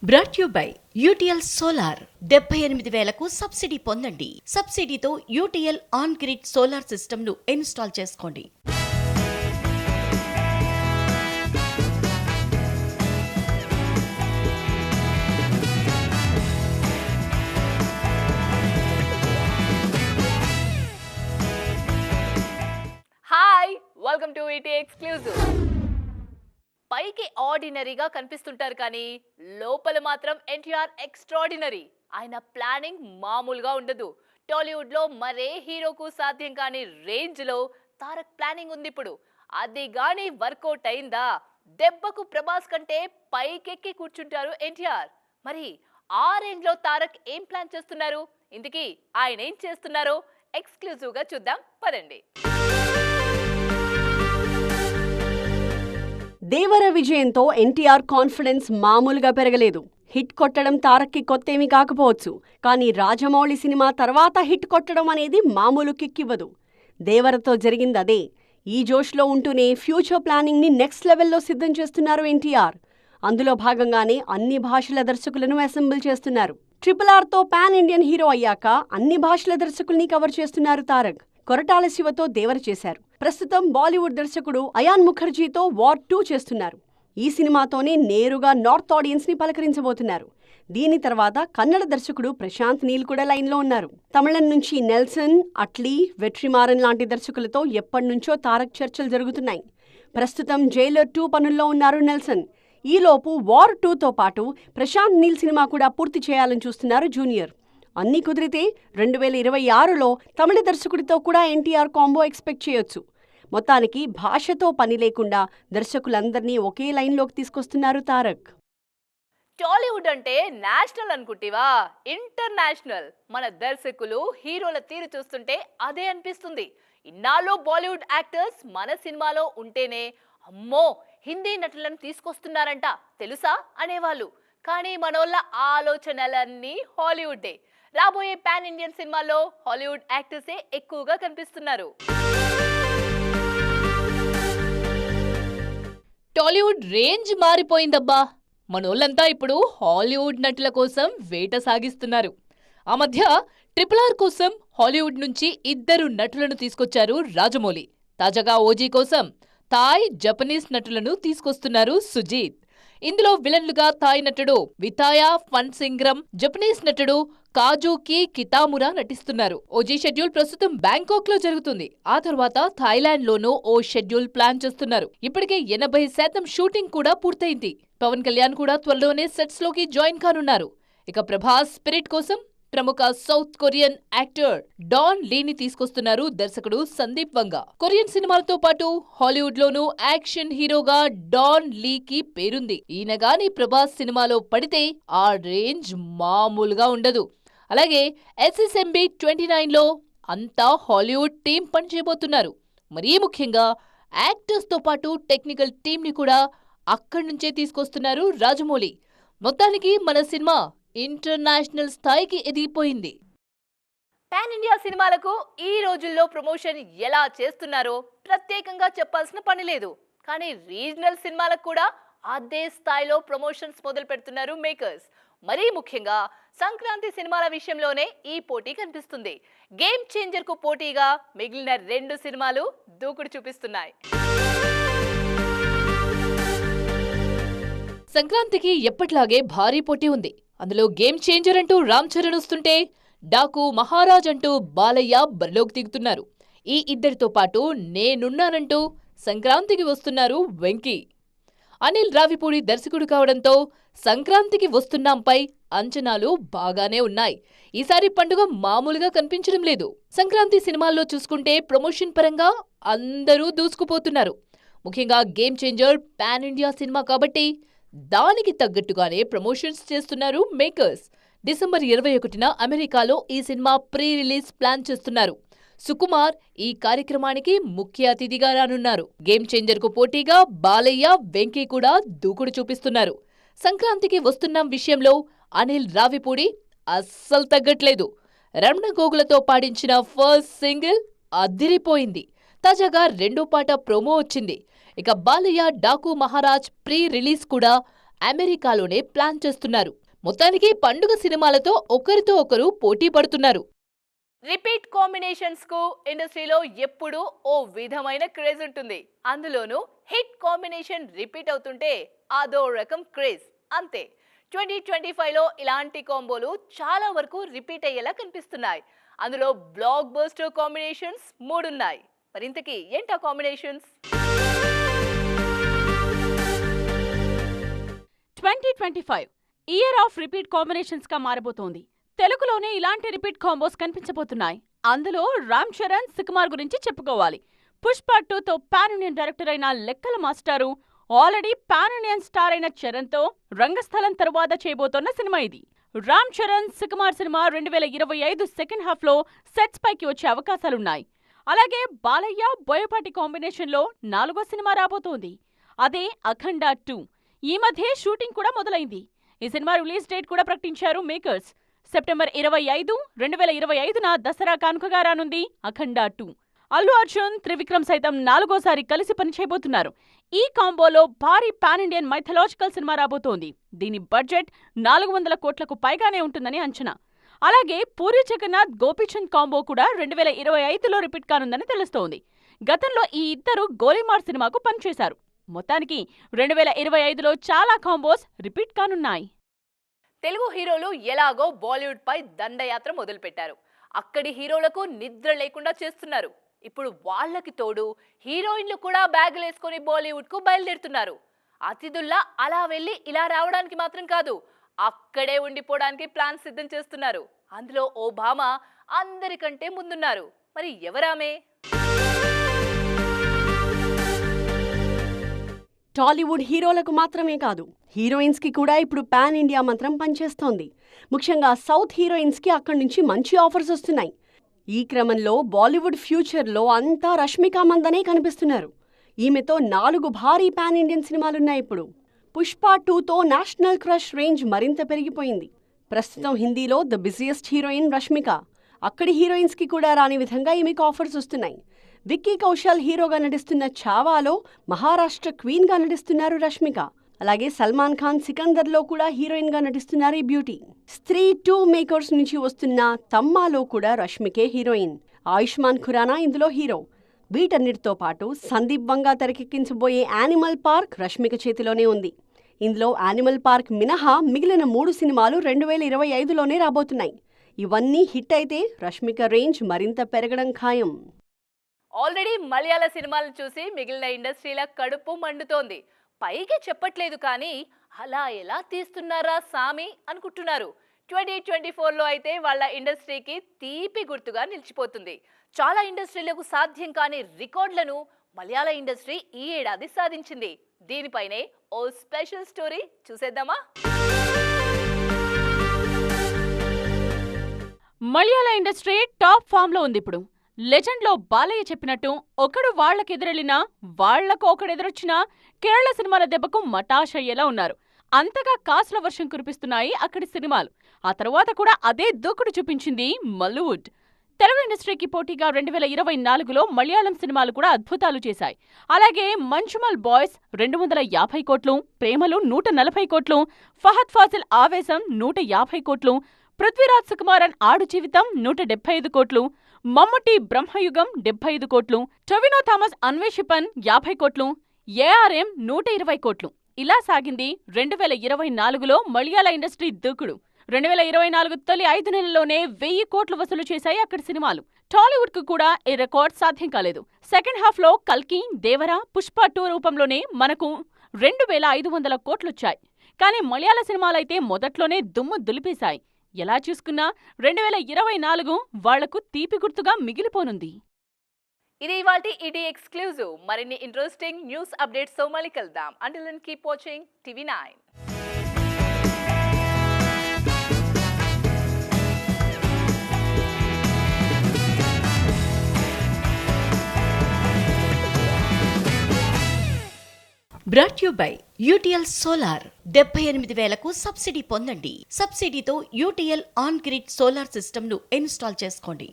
Brought you by UTL solar 78,000కు subsidy పొందండి. సబ్సిడీతో UTL on grid solar system ను ఇన్స్టాల్ చేసుకోండి. Hi, welcome to ET exclusive. పైకి ఆర్డినరీగా కనిపిస్తుంటారు కానీ లోపల మాత్రం ఎన్టీఆర్ ఎక్స్ట్రాడినరీ. ఆయన ప్లానింగ్ మామూలుగా ఉండదు. టాలీవుడ్ లో మరే హీరోకు సాధ్యం కాని రేంజ్ లో తారక్ ప్లానింగ్ ఉంది ఇప్పుడు. అది గాని వర్కౌట్ అయిందా, దెబ్బకు ప్రభాస్ కంటే పైకెక్కి కూర్చుంటారు ఎన్టీఆర్. మరి ఆ రేంజ్ లో తారక్ ఏం ప్లాన్ చేస్తున్నారు, ఇందుకీ ఆయన ఏం చేస్తున్నారో ఎక్స్క్లూజివ్ గా చూద్దాం పదండి. దేవర విజయంతో ఎన్టీఆర్ కాన్ఫిడెన్స్ మామూలుగా పెరగలేదు. హిట్ కొట్టడం తారక్కి కొత్తేమీ కాకపోవచ్చు, కానీ రాజమౌళి సినిమా తర్వాత హిట్ కొట్టడం అనేది మామూలు కిక్కివ్వదు. దేవరతో జరిగిందదే. ఈ జోష్లో ఉంటూనే ఫ్యూచర్ ప్లానింగ్ని నెక్స్ట్ లెవెల్లో సిద్ధం చేస్తున్నారు ఎన్టీఆర్. అందులో భాగంగానే అన్ని భాషల దర్శకులను అసెంబుల్ చేస్తున్నారు. RRRతో పాన్ ఇండియన్ హీరో అయ్యాక అన్ని భాషల దర్శకుల్ని కవర్ చేస్తున్నారు తారక్. కొరటాల శివతో దేవర చేశారు. ప్రస్తుతం బాలీవుడ్ దర్శకుడు అయాన్ ముఖర్జీతో వార్ 2 చేస్తున్నారు. ఈ సినిమాతోనే నేరుగా నార్త్ ఆడియన్స్ ని పలకరించబోతున్నారు. దీని తర్వాత కన్నడ దర్శకుడు ప్రశాంత్ నీల్ కూడా లైన్లో ఉన్నారు. తమిళం నుంచి నెల్సన్, అట్లీ, వెట్రిమారన్ లాంటి దర్శకులతో ఎప్పటినుంచో తారక్ చర్చలు జరుగుతున్నాయి. ప్రస్తుతం జైలర్ 2 పనుల్లో ఉన్నారు నెల్సన్. ఈలోపు వార్ 2తో పాటు ప్రశాంత్ నీల్ సినిమా కూడా పూర్తి చేయాలని చూస్తున్నారు జూనియర్. అన్నీ కుదిరితే 2026లో తమిళ దర్శకుడితో కూడా ఎన్టీఆర్ కాంబో ఎక్స్పెక్ట్ చేయొచ్చు. మొత్తానికి భాషతో పని లేకుండా దర్శకులందరినీ ఒకే లైన్లోకి తీసుకొస్తున్నారు తారక్. టాలీవుడ్ అంటే నేషనల్ అనుకుంటేవా, ఇంటర్నేషనల్. మన దర్శకులు హీరోల తీరు చూస్తుంటే అదే అనిపిస్తుంది. ఇన్నాళ్ళు బాలీవుడ్ యాక్టర్స్ మన సినిమాలో ఉంటేనే అమ్మో హిందీ నటులను తీసుకొస్తున్నారంట తెలుసా అనేవాళ్ళు. కానీ మనోళ్ళ ఆలోచనలన్నీ హాలీవుడ్డే. రాబోయే పాన్ ఇండియన్ సినిమాల్లో హాలీవుడ్ యాక్టర్సే ఎక్కువగా కనిపిస్తున్నారు. టాలీవుడ్ రేంజ్ మారిపోయిందబ్బా. మనోళ్ళంతా ఇప్పుడు హాలీవుడ్ నటుల కోసం వేట సాగిస్తున్నారు. ఆ మధ్య RRR కోసం హాలీవుడ్ నుంచి 2 నటులను తీసుకొచ్చారు రాజమౌళి. తాజాగా ఓజీ కోసం థాయ్, జపనీస్ నటులను తీసుకొస్తున్నారు సుజీత్. ఇందులో విలన్లుగా థాయ్ నటుడు వితాయా ఫన్సింగ్రం, జపనీస్ నటుడు కాజూకి కితామురా నటిస్తున్నారు. ఓజీ షెడ్యూల్ ప్రస్తుతం బ్యాంకాక్ లో జరుగుతుంది. ఆ తర్వాత థాయిలాండ్ లోనూ ఓ షెడ్యూల్ ప్లాన్ చేస్తున్నారు. ఇప్పటికే 80% షూటింగ్ కూడా పూర్తయింది. పవన్ కళ్యాణ్ కూడా త్వరలోనే సెట్స్ లోకి జాయిన్ కానున్నారు. ఇక ప్రభాస్ స్పిరిట్ కోసం ప్రముఖ సౌత్ కొరియన్ యాక్టర్ డాన్ లీని తీసుకొస్తున్నారు దర్శకుడు సందీప్ వంగా. కొరియన్ సినిమాలతో పాటు హాలీవుడ్ లోనూ యాక్షన్ హీరోగా డాన్ లీకి పేరుంది. ఈయన గాని ప్రభాస్ సినిమాలో పడితే ఆ రేంజ్ మామూలుగా ఉండదు. అలాగే SSMB 29లో అంతా హాలీవుడ్ టీం పనిచేయబోతున్నారు. మరీ ముఖ్యంగా యాక్టర్స్ తో పాటు టెక్నికల్ టీం ని కూడా అక్కడి నుంచే తీసుకొస్తున్నారు రాజమౌళి. మొత్తానికి మన సినిమా ఇంటర్నేషనల్ స్థాయికి ఎదిగిపోయింది. పాన్ ఇండియా సినిమాలకు ఈ రోజుల్లో ప్రమోషన్ ఎలా చేస్తున్నారో ప్రత్యేకంగా చెప్పాల్సిన పని లేదు. కానీ రీజనల్ సినిమాలకు కూడా అదే స్థాయిలో ప్రమోషన్స్ మొదలు పెడుతున్నారు మేకర్స్. మరీ ముఖ్యంగా సంక్రాంతి సినిమాల విషయంలోనే ఈ పోటీ కనిపిస్తుంది. గేమ్ చేంజర్ కు పోటీగా మిగిలిన 2 సినిమాలు దూకుడు చూపిస్తున్నాయి. సంక్రాంతికి ఎప్పట్లాగే భారీ పోటీ ఉంది. అందులో గేమ్ చేంజర్ అంటూ రామ్ చరణ్ వస్తుంటే, డాకు మహారాజ్ అంటూ బాలయ్య బరిలోకి దిగుతున్నారు. ఈ ఇద్దరితో పాటు నేనున్నానంటూ సంక్రాంతికి వస్తున్నారు వెంకీ. అనిల్ రావిపూడి దర్శకుడు కావడంతో సంక్రాంతికి వస్తున్నాంపై అంచనాలు బాగానే ఉన్నాయి. ఈసారి పండుగ మామూలుగా కనిపించడం లేదు. సంక్రాంతి సినిమాల్లో చూసుకుంటే ప్రమోషన్ పరంగా అందరూ దూసుకుపోతున్నారు. ముఖ్యంగా game changer pan India cinema కాబట్టి దానికి తగ్గట్టుగానే ప్రమోషన్స్ చేస్తున్నారు మేకర్స్. డిసెంబర్ 21న అమెరికాలో ఈ సినిమా ప్రీ రిలీజ్ ప్లాన్ చేస్తున్నారు. సుకుమార్ ఈ కార్యక్రమానికి ముఖ్య అతిథిగా రానున్నారు. గేమ్ చేంజర్ కు పోటీగా బాలయ్య, వెంకీ కూడా దూకుడు చూపిస్తున్నారు. సంక్రాంతికి వస్తున్నాం విషయంలో అనిల్ రావిపూడి అస్సలు తగ్గట్లేదు. రమణ గోగులతో పాడించిన ఫస్ట్ సింగిల్ అదిరిపోయింది. తాజాగా 2వ పాట ప్రోమో వచ్చింది. ఇక బాలయ్య డాకు మహారాజ్ ప్రీ రిలీజ్ కూడా అమెరికాలోనే ప్లాన్ చేస్తున్నారు. మొత్తానికి పండుగ సినిమాలతో ఒకరితో ఒకరు పోటీ పడుతున్నారు. రిపీట్ కాంబినేషన్స్ కు ఇండస్ట్రీలో ఎప్పుడూ ఓ విధమైన క్రేజ్ ఉంటుంది. అందులోనూ హిట్ కాంబినేషన్ రిపీట్ అవుతుంటే అదో రకం క్రేజ్. అంతే 2025లో ఇలాంటి కాంబోలు చాలా వరకు రిపీట్ అయ్యేలా కనిపిస్తున్నాయి. అందులో బ్లాక్ బస్టర్ కాంబినేషన్స్ 3 ఉన్నాయి. మరింతకీ ఏంటా combinations? 2025 year of repeat combinations గా మారబోతోంది. తెలుగులోనే ఇలాంటి రిపీట్ కాంబోస్ కనిపించబోతున్నాయి. అందులో రామ్ చరణ్, సుకుమార్ గురించి చెప్పుకోవాలి. పుష్ప 2తో పాన్ ఇండియన్ డైరెక్టర్ అయిన లెక్కల మాస్టారు ఆల్రెడీ పాన్ ఇండియన్ స్టార్ అయిన చరణ్తో రంగస్థలం తరువాత చేయబోతోన్న సినిమా ఇది. రామ్ చరణ్, సుకుమార్ సినిమా 2025 సెకండ్ హాఫ్లో సెట్స్ పైకి వచ్చే అవకాశాలున్నాయి. అలాగే బాలయ్య, బోయపాటి కాంబినేషన్లో 4వ సినిమా రాబోతోంది. అదే అఖండ 2. ఈ మధ్య షూటింగ్ కూడా మొదలైంది. ఈ సినిమా రిలీజ్ డేట్ కూడా ప్రకటించారు మేకర్స్. సెప్టెంబర్ 25, 2025న దసరా కానుకగా రానుంది అఖండ 2. అల్లు అర్జున్, త్రివిక్రమ్ సైతం 4వసారి కలిసి పనిచేయబోతున్నారు. ఈ కాంబోలో భారీ పాన్ ఇండియన్ మైథలాజికల్ సినిమా రాబోతోంది. దీని బడ్జెట్ 400 కోట్లకు పైగానే ఉంటుందని అంచనా. అలాగే పూరి జగన్నాథ్, గోపీచంద్ కాంబో కూడా 2025లో రిపీట్ కానుందని తెలుస్తోంది. గతంలో ఈ ఇద్దరు గోలీమార్ సినిమాకు పనిచేశారు. మొత్తానికి 2025లో చాలా కాంబోస్ రిపీట్ కానున్నాయి. తెలుగు హీరోలు ఎలాగో బాలీవుడ్ పై దండయాత్ర మొదలుపెట్టారు. అక్కడి హీరోలకు నిద్ర లేకుండా చేస్తున్నారు. ఇప్పుడు వాళ్లకి తోడు హీరోయిన్లు కూడా బ్యాగులేసుకొని బాలీవుడ్ కు బయలుదేరుతున్నారు. అతిథుల్లా అలా వెళ్లి ఇలా రావడానికి మాత్రం కాదు, అక్కడే ఉండిపోవడానికి ప్లాన్ సిద్ధం చేస్తున్నారు. అందులో ఓ భామ అందరికంటే ముందున్నారు. మరి ఎవరామే? టాలీవుడ్ హీరోలకు మాత్రమే కాదు, హీరోయిన్స్ కి కూడా ఇప్పుడు పాన్ ఇండియా మంత్రం పనిచేస్తోంది. ముఖ్యంగా సౌత్ హీరోయిన్స్ కి అక్కడి నుంచి మంచి ఆఫర్స్ వస్తున్నాయి. ఈ క్రమంలో బాలీవుడ్ ఫ్యూచర్లో అంతా రష్మిక మందనే కనిపిస్తున్నారు. ఈమెతో 4 భారీ పాన్ ఇండియన్ సినిమాలున్నాయి. ఇప్పుడు పుష్ప 2తో నేషనల్ క్రష్ రేంజ్ మరింత పెరిగిపోయింది. ప్రస్తుతం హిందీలో ద బిజియెస్ట్ హీరోయిన్ రష్మిక. అక్కడి హీరోయిన్స్ కి కూడా రాని విధంగా ఈమెకు ఆఫర్స్ వస్తున్నాయి. విక్కీ కౌశల్ హీరోగా నటిస్తున్న ఛావాలో మహారాష్ట్ర క్వీన్ గా నటిస్తున్నారు రష్మిక. అలాగే సల్మాన్ ఖాన్ సికందర్లో కూడా హీరోయిన్ గా నటిస్తున్నారు ఈ బ్యూటీ. స్త్రీ 2 మేకర్స్ నుంచి వస్తున్న తమ్మాలో కూడా రష్మికే హీరోయిన్. ఆయుష్మాన్ ఖురానా ఇందులో హీరో. వీటన్నిటితో పాటు సందీప్ వంగా తెరకెక్కించబోయే యానిమల్ పార్క్ రష్మిక చేతిలోనే ఉంది. ఇందులో యానిమల్ పార్క్ మినహా మిగిలిన 3 సినిమాలు 2025లోనే రాబోతున్నాయి. ఇవన్నీ హిట్ అయితే రష్మిక రేంజ్ మరింత పెరగడం ఖాయం. ఆల్రెడీ మలయాళ సినిమాలను చూసి మిగిలిన ఇండస్ట్రీల కడుపు మండుతోంది. పైకి చెప్పట్లేదు కానీ అలా ఎలా తీస్తున్నారా సామి అనుకుంటున్నారు. 2024లో అయితే వాళ్ళ ఇండస్ట్రీకి తీపి గుర్తుగా నిలిచిపోతుంది. చాలా ఇండస్ట్రీలకు సాధ్యం కాని రికార్డులను మలయాళ ఇండస్ట్రీ ఈ ఏడాది సాధించింది. దీనిపైనే ఓ స్పెషల్ స్టోరీ చూసేద్దామా? మలయాళ ఇండస్ట్రీ టాప్ ఫామ్ లో ఉంది ఇప్పుడు. లెజెండ్లో బాలయ్య చెప్పినట్టు ఒకడు వాళ్లకెదురెళ్ళినా వాళ్లకు ఒకడెదురొచ్చినా కేరళ సినిమాల దెబ్బకు మటాష్ అయ్యేలా ఉన్నారు. అంతగా కాసుల వర్షం కురిపిస్తున్నాయి అక్కడి సినిమాలు. ఆ తర్వాత కూడా అదే దూకుడు చూపించింది మల్లువుడ్. తెలుగు ఇండస్ట్రీకి పోటీగా 2024లో మలయాళం సినిమాలు కూడా అద్భుతాలు చేశాయి. అలాగే మంచుమల్ బాయ్స్ 250 కోట్లు, ప్రేమలు 140 కోట్లు, ఫహద్ ఫాసిల్ ఆవేశం 150 కోట్లు, పృథ్వీరాజ్ సుకుమారన్ ఆడు జీవితం 175 కోట్లు, మమ్ముట్టి బ్రహ్మయుగం 75 కోట్లు, టొవినో థామస్ అన్వేషిపన్ 50 కోట్లు, ఏఆర్ఎం 120 కోట్లు. ఇలా సాగింది 2024లో మలయాళ ఇండస్ట్రీ దూకుడు. 2024 తొలి 5 నెలల్లోనే 1000 కోట్లు వసూలు చేశాయి అక్కడి సినిమాలు. టాలీవుడ్ కు కూడా ఈ రికార్డ్ సాధ్యం కాలేదు. సెకండ్ హాఫ్ లో కల్కి, దేవర, పుష్ప 2 రూపంలోనే మనకు 2500 కోట్లొచ్చాయి. కానీ మలయాళ సినిమాలైతే మొదట్లోనే దుమ్ము దులిపేశాయి. ఎలా చూసుకున్నా 2024 వాళ్లకు తీపి గుర్తుగా మిగిలిపోనుంది. ఇది ఇవాల్టి ఈటీ ఎక్స్క్లూజివ్. మరిన్ని ఇంట్రెస్టింగ్ న్యూస్ అప్డేట్స్ తో మళ్ళీ కలుద్దాం. Until then, keep watching TV9. Brought you by UTL solar. 78,000కు సబ్సిడీ పొందండి. సబ్సిడీతో యూటీఎల్ ఆన్ గ్రిడ్ సోలార్ సిస్టమ్ను ఇన్స్టాల్ చేసుకోండి.